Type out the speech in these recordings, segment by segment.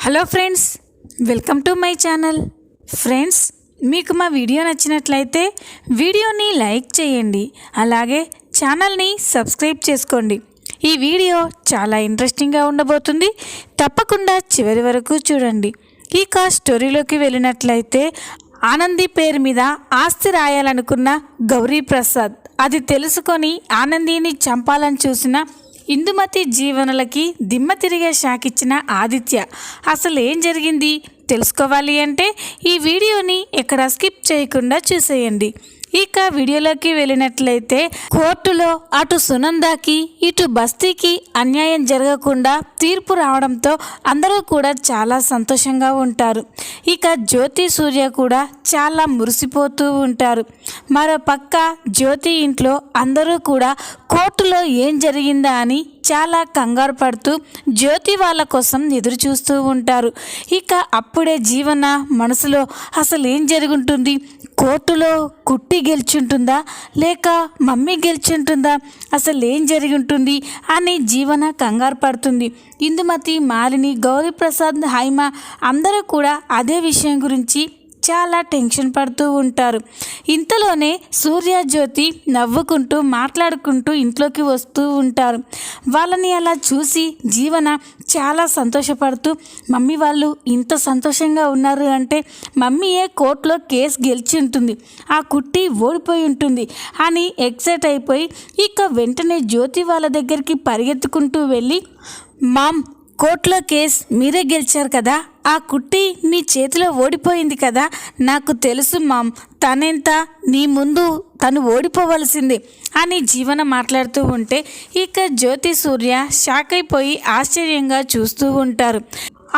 Hello friends, welcome to my channel. Friends, మీకు మా video నచ్చినట్లయితే వీడియోని లైక్ చేయండి, అలాగే ఛానల్ని సబ్స్క్రైబ్ చేసుకోండి. ఈ వీడియో చాలా ఇంట్రెస్టింగ్గా ఉండబోతుంది, తప్పకుండా చివరి వరకు చూడండి. ఇక స్టోరీలోకి వెళ్ళినట్లయితే, ఆనంది పేరు మీద ఆస్తి రాయాలనుకున్న గౌరీ ప్రసాద్ అది తెలుసుకొని ఆనందిని చంపాలని చూసిన ఇందుమతి జీవనలకి దిమ్మ తిరిగే షాక్ ఇచ్చిన ఆదిత్య. అసలు ఏం జరిగింది తెలుసుకోవాలి అంటే ఈ వీడియోని ఎక్కడ స్కిప్ చేయకుండా చూసేయండి. ఇక వీడియోలోకి వెళ్ళినట్లయితే, కోర్టులో అటు సునందాకి ఇటు బస్తీకి అన్యాయం జరగకుండా తీర్పు రావడంతో అందరూ కూడా చాలా సంతోషంగా ఉంటారు. ఇక జ్యోతి సూర్య కూడా చాలా మురిసిపోతూ ఉంటారు. మరో పక్క జ్యోతి ఇంట్లో అందరూ కూడా కోర్టులో ఏం జరిగిందా అని చాలా కంగారు పడుతూ జ్యోతి వాళ్ళ కోసం ఎదురు చూస్తూ ఉంటారు. ఇక అప్పుడే జీవన మనసులో అసలు ఏం జరుగుంటుంది, కోర్టులో కుట్టి గెలుచుంటుందా లేక మమ్మీ గెలుచుంటుందా, అసలు ఏం జరిగి ఉంటుంది అని జీవన కంగారు పడుతుంది. ఇందుమతి, మాలిని, గౌరీప్రసాద్, హైమ అందరూ కూడా అదే విషయం గురించి చాలా టెన్షన్ పడుతూ ఉంటారు. ఇంతలోనే సూర్య, జ్యోతి నవ్వుకుంటూ మాట్లాడుకుంటూ ఇంట్లోకి వస్తూ ఉంటారు. వాళ్ళని అలా చూసి జీవన చాలా సంతోషపడుతూ, మమ్మీ వాళ్ళు ఇంత సంతోషంగా ఉన్నారు అంటే మమ్మీయే కోర్టులో కేసు గెలిచి ఉంటుంది, ఆ కుట్టి ఓడిపోయి ఉంటుంది అని ఎక్సైట్ అయిపోయి ఇక వెంటనే జ్యోతి వాళ్ళ దగ్గరికి పరిగెత్తుకుంటూ వెళ్ళి, మామ్, కోర్టులో కేసు మీరే గెలిచారు కదా, ఆ కుట్టి మీ చేతిలో ఓడిపోయింది కదా, నాకు తెలుసు మామ్, తనెంత నీ ముందు తను ఓడిపోవలసిందే అని జీవన మాట్లాడుతూ ఉంటే ఇక జ్యోతి, సూర్య షాక్ అయిపోయి ఆశ్చర్యంగా చూస్తూ ఉంటారు.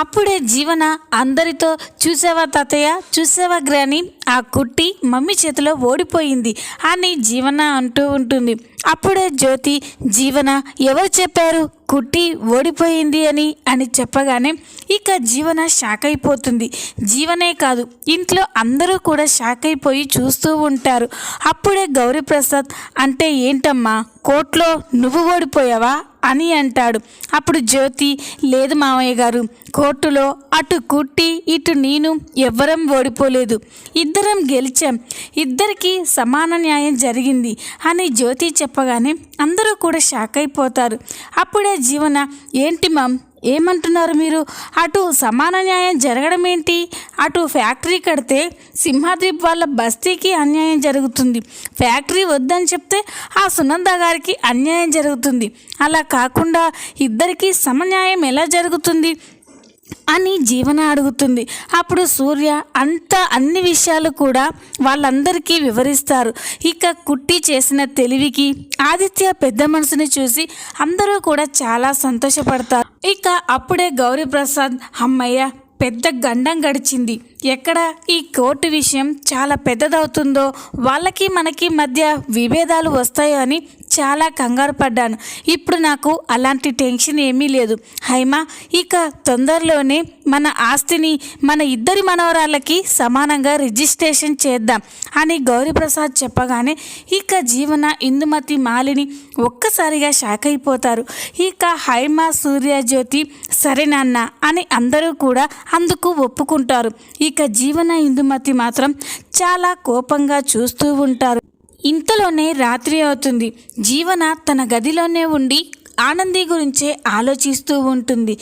అప్పుడే జీవన అందరితో, చూసావా తాతయ్య, చూసావా గ్రాని, ఆ కుట్టి మమ్మీ చేతిలో ఓడిపోయింది అని జీవన అంటూ ఉంటుంది. అప్పుడే జ్యోతి, జీవన ఎవరు చెప్పారు కుట్టి ఓడిపోయింది అని చెప్పగానే ఇక జీవన షాక్ అయిపోతుంది. జీవనే కాదు, ఇంట్లో అందరూ కూడా షాక్ అయిపోయి చూస్తూ ఉంటారు. అప్పుడే గౌరీప్రసాద్, అంటే ఏంటమ్మా, కోర్టులో నువ్వు ఓడిపోయావా అని అంటాడు. అప్పుడు జ్యోతి, లేదు మామయ్య గారు, కోర్టులో అటు కుట్టి ఇటు నేను ఎవ్వరం ఓడిపోలేదు, ఇద్దరం గెలిచాం, ఇద్దరికి సమాన న్యాయం జరిగింది అని జ్యోతి చెప్పగానే అందరూ కూడా షాక్ అయిపోతారు. అప్పుడే జీవన, ఏంటి మామ్, ఏమంటున్నారు మీరు, అటు సమాన న్యాయం జరగడం ఏంటి, అటు ఫ్యాక్టరీ కడితే సింహాద్వీప్ వాళ్ళ బస్తీకి అన్యాయం జరుగుతుంది, ఫ్యాక్టరీ వద్దని చెప్తే ఆ సునంద గారికి అన్యాయం జరుగుతుంది, అలా కాకుండా ఇద్దరికీ సమన్యాయం ఎలా జరుగుతుంది అని జీవన అడుగుతుంది. అప్పుడు సూర్య అన్ని విషయాలు కూడా వాళ్ళందరికీ వివరిస్తారు. ఇక కుట్టి చేసిన తెలివికి ఆదిత్య పెద్ద మనసుని చూసి అందరూ కూడా చాలా సంతోషపడతారు. ఇక అప్పుడే గౌరీప్రసాద్, అమ్మయ్య, పెద్ద గండం గడిచింది, ఎక్కడ ఈ కోర్టు విషయం చాలా పెద్దదవుతుందో, వాళ్ళకి మనకి మధ్య విభేదాలు వస్తాయో అని చాలా కంగారు పడ్డాను. ఇప్పుడు నాకు అలాంటి టెన్షన్ ఏమీ లేదు హైమ, ఇక తొందరలోనే మన ఆస్తిని మన ఇద్దరి మనవరాళ్ళకి సమానంగా రిజిస్ట్రేషన్ చేద్దాం అని గౌరీప్రసాద్ చెప్పగానే ఇక జీవన, ఇందుమతి, మాలిని ఒక్కసారిగా షాక్ అయిపోతారు. ఇక హైమ, సూర్య, జ్యోతి సరే నాన్న అని అందరూ కూడా అందుకు ఒప్పుకుంటారు. ఇక జీవన, ఇందుమతి మాత్రం చాలా కోపంగా చూస్తూ ఉంటారు. ఇంతలోనే రాత్రి అవుతుంది. జీవన తన గదిలోనే ఉండి ఆనంది గురించే ఆలోచిస్తూ ఉంటుంది.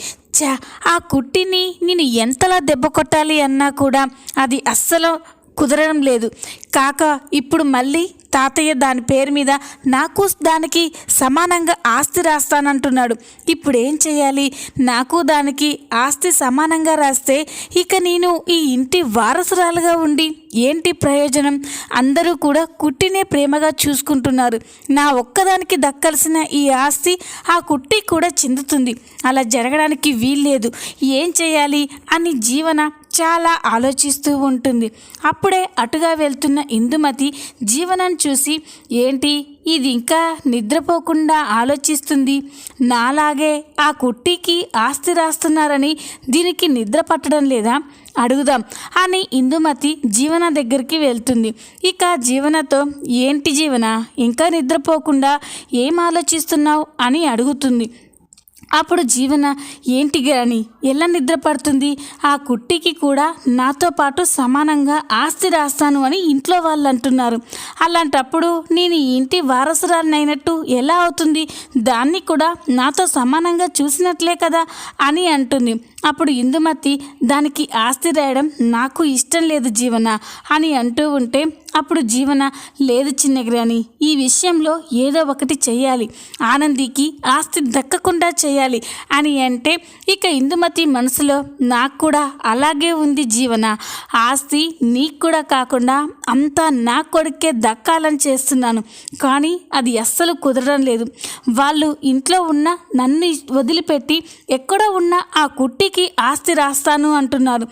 ఆ కుట్టిని నేను ఎంతలా దెబ్బ కొట్టాలి అన్నా కూడా అది అస్సలు కుదరడం లేదు. కాక ఇప్పుడు మళ్ళీ తాతయ్య దాని పేరు మీద నాకు దానికి సమానంగా ఆస్తి రాస్తానంటున్నాడు. ఇప్పుడు ఏం చేయాలి, నాకు దానికి ఆస్తి సమానంగా రాస్తే ఇక నేను ఈ ఇంటి వారసురాలుగా ఉండి ఏంటి ప్రయోజనం, అందరూ కూడా కుట్టినే ప్రేమగా చూసుకుంటున్నారు, నా ఒక్కదానికి దక్కాల్సిన ఈ ఆస్తి ఆ కుట్టి కూడా చెందుతుంది, అలా జరగడానికి వీల్లేదు, ఏం చేయాలి అని జీవన చాలా ఆలోచిస్తూ ఉంటుంది. అప్పుడే అటుగా వెళ్తున్న ఇందుమతి జీవనం చూసి, ఏంటి ఇది ఇంకా నిద్రపోకుండా ఆలోచిస్తుంది, నాలాగే ఆ కుట్టికి ఆస్తి రాస్తున్నారని దీనికి నిద్ర పట్టడం లేదా, అడుగుదాం అని ఇందుమతి జీవన దగ్గరికి వెళ్తుంది. ఇక జీవనతో, ఏంటి జీవన ఇంకా నిద్రపోకుండా ఏం ఆలోచిస్తున్నావు అని అడుగుతుంది. అప్పుడు జీవన ఏంటి గ్రాని ఎలా నిద్ర పడుతుంది, ఆ కుట్టికి కూడా నాతో పాటు సమానంగా ఆస్తి రాస్తాను అని ఇంట్లో వాళ్ళు అంటున్నారు. అలాంటప్పుడు నేను ఈ ఇంటి వారసురాలనైనట్టు ఎలా అవుతుంది, దాన్ని కూడా నాతో సమానంగా చూసినట్లే కదా అని అంటుంది. అప్పుడు ఇందుమతి దానికి ఆస్తి రాయడం నాకు ఇష్టం లేదు జీవన అని అంటూ ఉంటే అప్పుడు జీవన లేదు చిన్నగ్రాని, ఈ విషయంలో ఏదో ఒకటి చెయ్యాలి, ఆనందికి ఆస్తి దక్కకుండా చేయాలి అని అంటే ఇక ఇందుమతి మనసులో నాకు కూడా అలాగే ఉంది జీవన, ఆస్తి నీకు కూడా కాకుండా అంతా నా కొడుకే దక్కాలని చేస్తున్నాను, కానీ అది అస్సలు కుదరడం లేదు. వాళ్ళు ఇంట్లో ఉన్న నన్ను వదిలిపెట్టి ఎక్కడో ఉన్న ఆ కుట్టికి ఆస్తి రాస్తాను అంటున్నారు,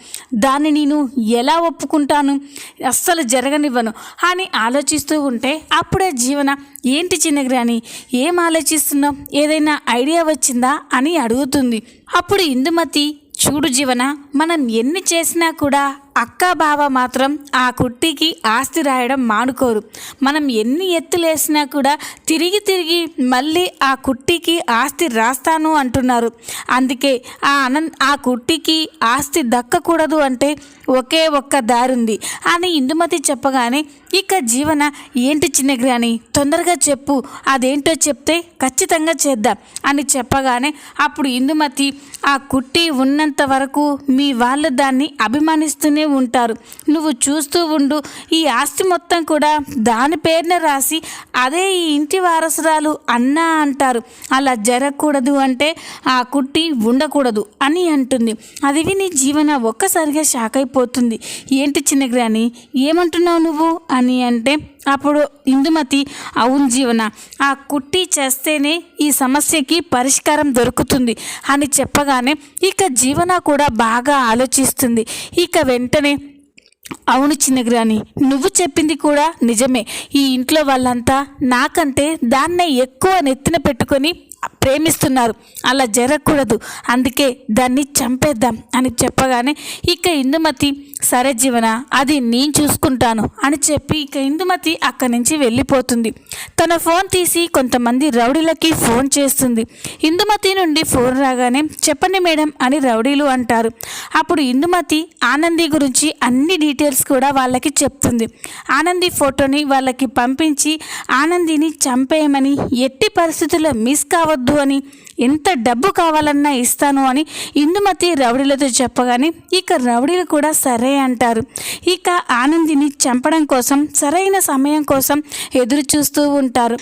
దాన్ని నేను ఎలా ఒప్పుకుంటాను, అస్సలు జరగనివ్వను అని ఆలోచిస్తూ ఉంటే అప్పుడే జీవన ఏంటి చిన్నగ్రాని ఏం ఆలోచిస్తున్నావు, ఏదైనా ఐడియా వచ్చిందా అని అడుగుతుంది. అప్పుడు ఇందుమతి చూడు జీవన, మనం ఎన్ని చేసినా కూడా అక్క బావ మాత్రం ఆ కుట్టికి ఆస్తి రాయడం మానుకోరు. మనం ఎన్ని ఎత్తులేసినా కూడా తిరిగి తిరిగి మళ్ళీ ఆ కుట్టికి ఆస్తి రాస్తాను అంటున్నారు. అందుకే ఆ కుట్టికి ఆస్తి దక్కకూడదు అంటే ఒకే ఒక్క దారుంది అని ఇందుమతి చెప్పగానే ఇక జీవన ఏంటి చిన్నగ్రాని తొందరగా చెప్పు, అదేంటో చెప్తే ఖచ్చితంగా చేద్దాం అని చెప్పగానే అప్పుడు ఇందుమతి ఆ కుట్టి ఉన్నంత వరకు మీ వాళ్ళు దాన్ని అభిమానిస్తూనే ఉంటారు, నువ్వు చూస్తూ ఉండు, ఈ ఆస్తి మొత్తం కూడా దాని పేరున రాసి అదే ఈ ఇంటి వారసురాలు అన్నా అంటారు, అలా జరగకూడదు అంటే ఆ కుట్టి ఉండకూడదు అని అంటుంది. అది విని జీవన ఒక్కసారిగా షాక్ అయిపోతుంది. ఏంటి చిన్నగ్రాని ఏమంటున్నావు నువ్వు అని అంటే అప్పుడు ఇందుమతి అవును జీవన, ఆ కుట్టి చేస్తేనే ఈ సమస్యకి పరిష్కారం దొరుకుతుంది అని చెప్పగానే ఇక జీవన కూడా బాగా ఆలోచిస్తుంది. ఇక వెంటనే అవును చిన్నగ్రాని నువ్వు చెప్పింది కూడా నిజమే, ఈ ఇంట్లో వాళ్ళంతా నాకంటే దాన్నే ఎక్కువ నెత్తిన పెట్టుకొని ప్రేమిస్తున్నారు, అలా జరగకూడదు, అందుకే దాన్ని చంపేద్దాం అని చెప్పగానే ఇక ఇందుమతి సరే జీవన అది నేను చూసుకుంటాను అని చెప్పి ఇక ఇందుమతి అక్కడి నుంచి వెళ్ళిపోతుంది. తన ఫోన్ తీసి కొంతమంది రౌడీలకి ఫోన్ చేస్తుంది. ఇందుమతి నుండి ఫోన్ రాగానే చెప్పండి మేడం అని రౌడీలు అంటారు. అప్పుడు ఇందుమతి ఆనంది గురించి అన్ని డీటెయిల్స్ కూడా వాళ్ళకి చెప్తుంది. ఆనంది ఫోటోని వాళ్ళకి పంపించి ఆనందిని చంపేయమని, ఎట్టి పరిస్థితుల్లో మిస్ కావద్దు అని, ఎంత డబ్బు కావాలన్నా ఇస్తాను అని ఇందుమతి రౌడీలతో చెప్పగానే ఇక రౌడీలు కూడా సరే అంటారు. ఇక ఆనందిని చంపడం కోసం సరైన సమయం కోసం ఎదురు చూస్తూ ఉంటారు.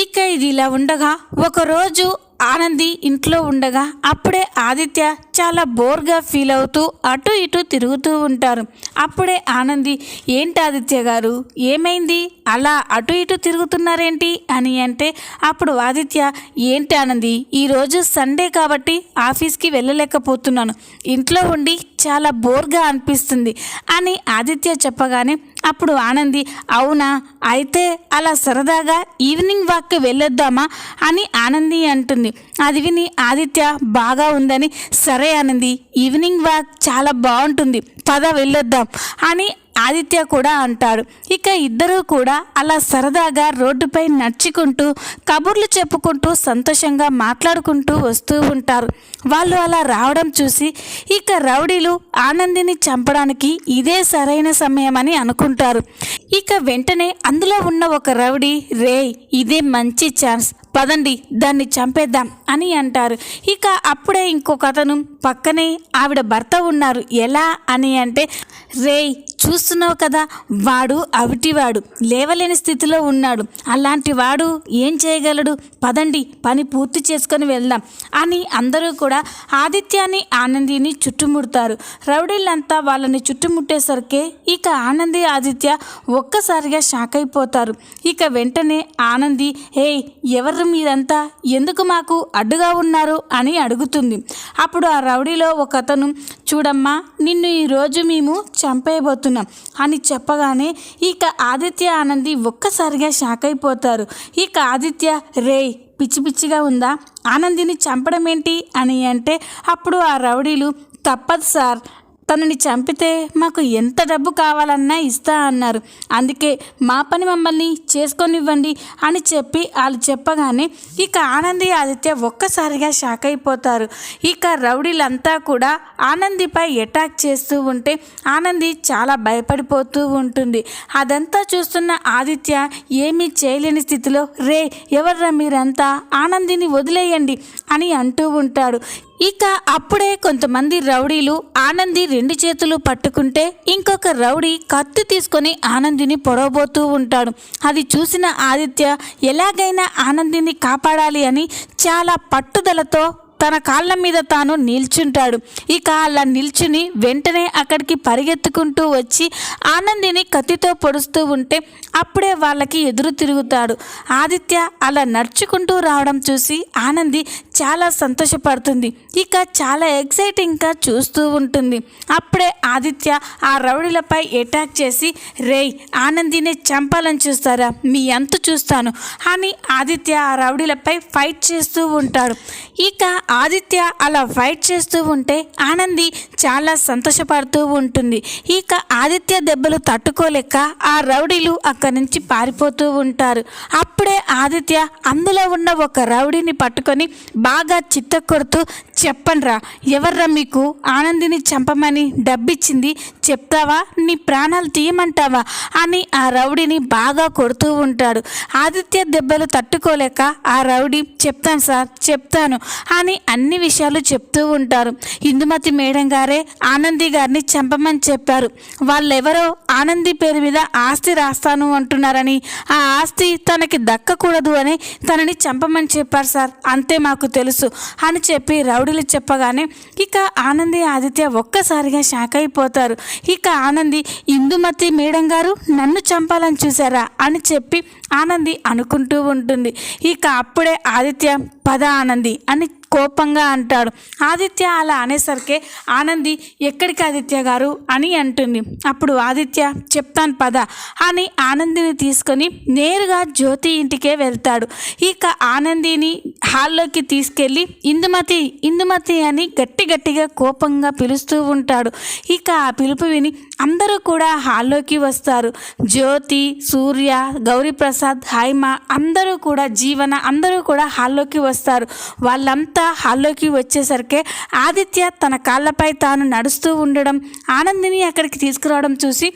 ఇక ఇది ఇలా ఉండగా ఒకరోజు ఆనంది ఇంట్లో ఉండగా అప్పుడే ఆదిత్య చాలా బోర్గా ఫీల్ అవుతూ అటు ఇటు తిరుగుతూ ఉంటారు. అప్పుడే ఆనంది ఏంటి ఆదిత్య గారు ఏమైంది, అలా అటు ఇటు తిరుగుతున్నారేంటి అని అంటే అప్పుడు ఆదిత్య ఏంటి ఆనంది ఈరోజు సండే కాబట్టి ఆఫీస్కి వెళ్ళలేకపోతున్నాను, ఇంట్లో ఉండి చాలా బోర్గా అనిపిస్తుంది అని ఆదిత్య చెప్పగానే అప్పుడు ఆనంది అవునా, అయితే అలా సరదాగా ఈవినింగ్ వాక్కి వెళ్ళొద్దామా అని ఆనంది అంటుంది. అది విని ఆదిత్య బాగా ఉందని సరే ఆనంది ఈవినింగ్ వాక్ చాలా బాగుంటుంది, పద వెళ్ళొద్దాం అని ఆదిత్య కూడా అంటాడు. ఇక ఇద్దరూ కూడా అలా సరదాగా రోడ్డుపై నడుచుకుంటూ కబుర్లు చెప్పుకుంటూ సంతోషంగా మాట్లాడుకుంటూ వస్తూ ఉంటారు. వాళ్ళు అలా రావడం చూసి ఇక రౌడీలు ఆనందిని చంపడానికి ఇదే సరైన సమయం అని అనుకుంటారు. ఇక వెంటనే అందులో ఉన్న ఒక రౌడీ ఇదే మంచి ఛాన్స్, పదండి దాన్ని చంపేద్దాం అని అంటారు. ఇక అప్పుడే ఇంకొక అతను పక్కనే ఆవిడ భర్త ఉన్నారు. ఎలా అని అంటే చూస్తున్నావు కదా వాడు అవిటివాడు, లేవలేని స్థితిలో ఉన్నాడు, అలాంటి వాడు ఏం చేయగలడు, పదండి పని పూర్తి చేసుకొని వెళ్దాం అని అందరూ కూడా ఆదిత్యాన్ని ఆనందిని చుట్టుముడతారు. రౌడీలంతా వాళ్ళని చుట్టుముట్టేసరికి ఇక ఆనంది ఆదిత్య ఒక్కసారిగా షాక్ అయిపోతారు. ఇక వెంటనే ఆనంది ఎవరు మీరంతా, ఎందుకు మాకు అడ్డుగా ఉన్నారు అని అడుగుతుంది. అప్పుడు ఆ రౌడీలో ఒక అతను చూడమ్మా నిన్ను ఈరోజు మేము చంపేయబోతున్నాం అని చెప్పగానే ఇక ఆదిత్య ఆనంది ఒక్కసారిగా షాక్ అయిపోతారు. ఇక ఆదిత్య పిచ్చి పిచ్చిగా ఉందా, ఆనందిని చంపడం ఏంటి అని అంటే అప్పుడు ఆ రౌడీలు తప్పదు సార్, తనని చంపితే మాకు ఎంత డబ్బు కావాలన్నా ఇస్తా అన్నారు. అందుకే మా పని మమ్మల్ని చేసుకొనివ్వండి అని చెప్పి వాళ్ళు చెప్పగానే ఇక ఆనంది ఆదిత్య ఒక్కసారిగా షాక్ అయిపోతారు. ఇక రౌడీలంతా కూడా ఆనందిపై అటాక్ చేస్తూ ఉంటే ఆనంది చాలా భయపడిపోతూ ఉంటుంది. అదంతా చూస్తున్న ఆదిత్య ఏమీ చేయలేని స్థితిలో రే ఎవర్రా మీరంతా, ఆనందిని వదిలేయండి అని అంటూ ఉంటాడు. ఇక అప్పుడే కొంతమంది రౌడీలు ఆనంది 2 చేతులు పట్టుకుంటే ఇంకొక రౌడీ కత్తి తీసుకొని ఆనందిని పొడవబోతూ ఉంటాడు. అది చూసిన ఆదిత్య ఎలాగైనా ఆనందిని కాపాడాలి అని చాలా పట్టుదలతో తన కాళ్ళ మీద తాను నిల్చుంటాడు. ఇక అలా నిల్చుని వెంటనే అక్కడికి పరిగెత్తుకుంటూ వచ్చి ఆనందిని కత్తితో పొడుస్తూ ఉంటే అప్పుడే వాళ్ళకి ఎదురు తిరుగుతాడు. ఆదిత్య అలా నడుచుకుంటూ రావడం చూసి ఆనంది చాలా సంతోషపడుతుంది. ఇక చాలా ఎక్సైటింగ్గా చూస్తూ ఉంటుంది. అప్పుడే ఆదిత్య ఆ రౌడీలపై అటాక్ చేసి రేయ్ ఆనందిని చంపాలని చూస్తారా, మీ అంతు చూస్తాను అని ఆదిత్య ఆ రౌడీలపై ఫైట్ చేస్తూ ఉంటాడు. ఇక ఆదిత్య అలా ఫైట్ చేస్తూ ఉంటే ఆనంది చాలా సంతోషపడుతూ ఉంటుంది. ఇక ఆదిత్య దెబ్బలు తట్టుకోలేక ఆ రౌడీలు అక్కడి నుంచి పారిపోతూ ఉంటారు. అప్పుడే ఆదిత్య అందులో ఉన్న ఒక రౌడీని పట్టుకొని బాగా చిత్తకొడుతూ చెప్పండ్రా ఎవర్రా మీకు ఆనందిని చంపమని డబ్బిచ్చింది, చెప్తావా, నీ ప్రాణాలు తీయమంటావా అని ఆ రౌడీని బాగా కొడుతూ ఉంటాడు. ఆదిత్య దెబ్బలు తట్టుకోలేక ఆ రౌడీ చెప్తాను సార్ చెప్తాను అని అన్ని విషయాలు చెప్తూ ఉంటారు. ఇందుమతి మేడం గారే ఆనంది గారిని చంపమని చెప్పారు. వాళ్ళెవరో ఆనంది పేరు మీద ఆస్తి రాస్తాను అంటున్నారని, ఆ ఆస్తి తనకి దక్కకూడదు అని తనని చంపమని చెప్పారు సార్, అంతే మాకు తెలుసు అని చెప్పి రౌడీలు చెప్పగానే ఇక ఆనంది ఆదిత్య ఒక్కసారిగా షాక్ అయిపోతారు. ఇక ఆనంది ఇందుమతి మేడం గారు నన్ను చంపాలని చూసారా అని చెప్పి ఆనంది అనుకుంటూ ఉంటుంది. ఇక అప్పుడే ఆదిత్య పద ఆనంది అని కోపంగా అంటాడు. ఆదిత్య అలా అనేసరికి ఆనంది ఎక్కడికి ఆదిత్య గారు అని అంటుంది. అప్పుడు ఆదిత్య చెప్తాను పద అని ఆనందిని తీసుకొని నేరుగా జ్యోతి ఇంటికే వెళ్తాడు. ఇక ఆనందిని హాల్లోకి తీసుకెళ్ళి ఇందుమతి ఇందుమతి అని గట్టిగా కోపంగా పిలుస్తూ ఉంటాడు. ఇక ఆ పిలుపు విని అందరూ కూడా హాల్లోకి వస్తారు. జ్యోతి, సూర్య, గౌరీప్రసాద్, హైమ అందరూ కూడా జీవన అందరూ కూడా హాల్లోకి వస్తారు. వాళ్ళంతా హాల్లోకి వచ్చేసరికి ఆదిత్య తన కాళ్ళపై తాను నడుస్తూ ఉండడం, ఆనందిని అక్కడికి తీసుకురావడం చూసి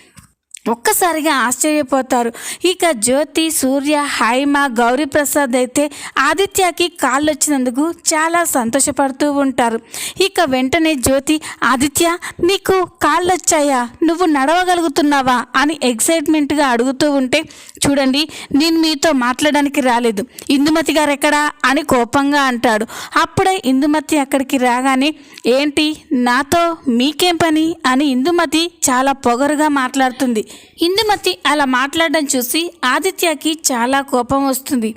ఒక్కసారిగా ఆశ్చర్యపోతారు. ఇక జ్యోతి, సూర్య, హైమ, గౌరీప్రసాద్ అయితే ఆదిత్యకి కాళ్ళు వచ్చినందుకు చాలా సంతోషపడుతూ ఉంటారు. ఇక వెంటనే జ్యోతి ఆదిత్య నీకు కాళ్ళు వచ్చాయా, నువ్వు నడవగలుగుతున్నావా అని ఎక్సైట్మెంట్గా అడుగుతూ ఉంటే చూడండి నేను మీతో మాట్లాడడానికి రాలేదు, ఇందుమతి గారు ఎక్కడా అని కోపంగా అంటాడు. అప్పుడే ఇందుమతి అక్కడికి రాగానే ఏంటి నాతో మీకేం పని అని ఇందుమతి చాలా పొగరుగా మాట్లాడుతుంది. ఇందుమతి అలా మాట్లాడడం చూసి ఆదిత్యకి చాలా కోపం వస్తుంది.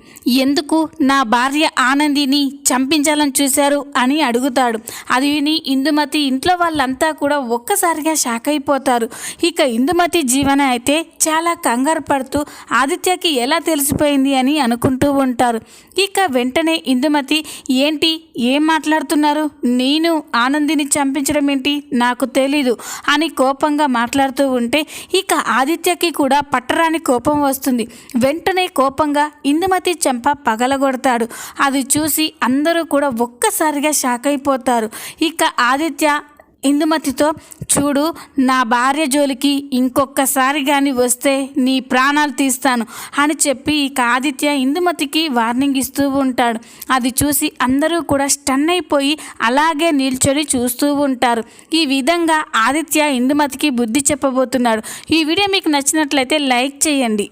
ఎందుకు నా భార్య ఆనందిని చంపించాలని చూశారు అని అడుగుతాడు. అది విని ఇందుమతి ఇంట్లో వాళ్ళంతా కూడా ఒక్కసారిగా షాక్ అయిపోతారు. ఇక ఇందుమతి జీవన అయితే చాలా కంగారు పడుతూ ఆదిత్యకి ఎలా తెలిసిపోయింది అని అనుకుంటూ ఉంటారు. ఇక వెంటనే ఇందుమతి ఏంటి ఏం మాట్లాడుతున్నారు, నేను ఆనందిని చంపించడం ఏంటి నాకు తెలీదు అని కోపంగా మాట్లాడుతూ ఉంటే ఇక ఆదిత్యకి కూడా పట్టరాని కోపం వస్తుంది. వెంటనే కోపంగా ఇందుమతి చెంప పగలగొడతాడు. అది చూసి అందరూ కూడా ఒక్కసారిగా షాక్ అయిపోతారు. ఇక ఆదిత్య ఇందుమతితో చూడు నా భార్య జోలికి ఇంకొకసారి కానీ వస్తే నీ ప్రాణాలు తీస్తాను అని చెప్పి ఇక ఆదిత్య ఇందుమతికి వార్నింగ్ ఇస్తూ ఉంటాడు. అది చూసి అందరూ కూడా స్టన్ అయిపోయి అలాగే నిల్చొని చూస్తూ ఉంటారు. ఈ విధంగా ఆదిత్య ఇందుమతికి బుద్ధి చెప్పబోతున్నాడు. ఈ వీడియో మీకు నచ్చినట్లయితే లైక్ చేయండి.